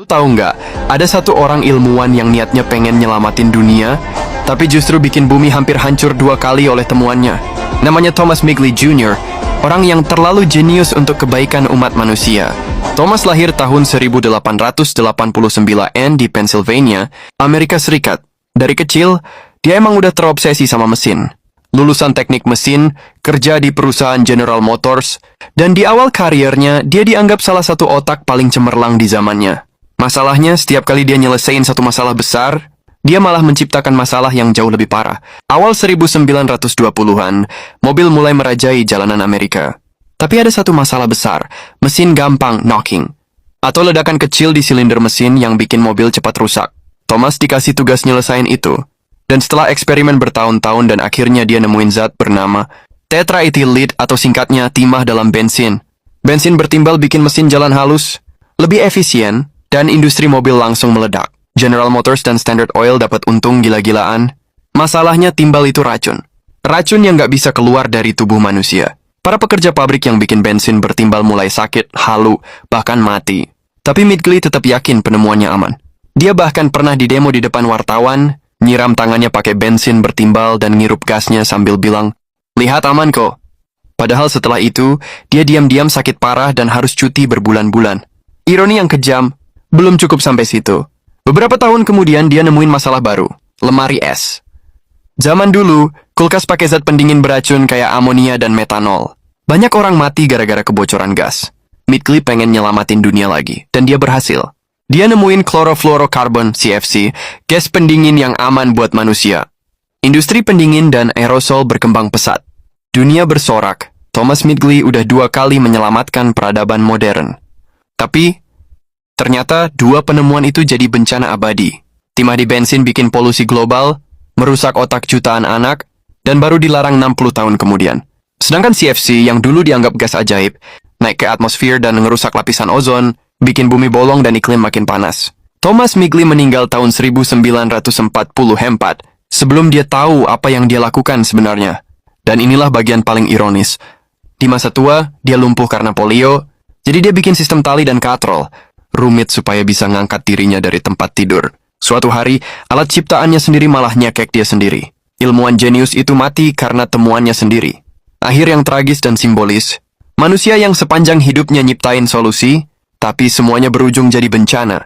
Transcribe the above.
Lu tahu nggak, ada satu orang ilmuwan yang niatnya pengen nyelamatin dunia, tapi justru bikin bumi hampir hancur 2 kali oleh temuannya. Namanya Thomas Migley Jr., orang yang terlalu jenius untuk kebaikan umat manusia. Thomas lahir tahun 1889 di Pennsylvania, Amerika Serikat. Dari kecil, dia emang udah terobsesi sama mesin. Lulusan teknik mesin, kerja di perusahaan General Motors, dan di awal karirnya, dia dianggap salah satu otak paling cemerlang di zamannya. Masalahnya, setiap kali dia nyelesain satu masalah besar, dia malah menciptakan masalah yang jauh lebih parah. Awal 1920-an, mobil mulai merajai jalanan Amerika. Tapi ada satu masalah besar, mesin gampang knocking, atau ledakan kecil di silinder mesin yang bikin mobil cepat rusak. Thomas dikasih tugas nyelesain itu. Dan setelah eksperimen bertahun-tahun dan akhirnya dia nemuin zat bernama tetraethyl lead atau singkatnya timah dalam bensin. Bensin bertimbal bikin mesin jalan halus, lebih efisien, dan industri mobil langsung meledak. General Motors dan Standard Oil dapat untung gila-gilaan. Masalahnya timbal itu racun. Racun yang nggak bisa keluar dari tubuh manusia. Para pekerja pabrik yang bikin bensin bertimbal mulai sakit, halu, bahkan mati. Tapi Migley tetap yakin penemuannya aman. Dia bahkan pernah didemo di depan wartawan, nyiram tangannya pakai bensin bertimbal dan ngirup gasnya sambil bilang, "Lihat aman kok." Padahal setelah itu, dia diam-diam sakit parah dan harus cuti berbulan-bulan. Ironi yang kejam, belum cukup sampai situ. Beberapa tahun kemudian dia nemuin masalah baru, lemari es. Zaman dulu, kulkas pakai zat pendingin beracun kayak amonia dan metanol. Banyak orang mati gara-gara kebocoran gas. Migley pengen nyelamatin dunia lagi, dan dia berhasil. Dia nemuin chlorofluorocarbon (CFC), gas pendingin yang aman buat manusia. Industri pendingin dan aerosol berkembang pesat. Dunia bersorak. Thomas Migley udah 2 kali menyelamatkan peradaban modern. Tapi ternyata 2 penemuan itu jadi bencana abadi. Timah di bensin bikin polusi global, merusak otak jutaan anak, dan baru dilarang 60 tahun kemudian. Sedangkan CFC yang dulu dianggap gas ajaib, naik ke atmosfer dan ngerusak lapisan ozon, bikin bumi bolong dan iklim makin panas. Thomas Migley meninggal tahun 1944, sebelum dia tahu apa yang dia lakukan sebenarnya. Dan inilah bagian paling ironis. Di masa tua, dia lumpuh karena polio, jadi dia bikin sistem tali dan katrol, rumit supaya bisa ngangkat dirinya dari tempat tidur. Suatu hari, alat ciptaannya sendiri malah nyekek dia sendiri. Ilmuwan jenius itu mati karena temuannya sendiri. Akhir yang tragis dan simbolis. Manusia yang sepanjang hidupnya nyiptain solusi, tapi semuanya berujung jadi bencana.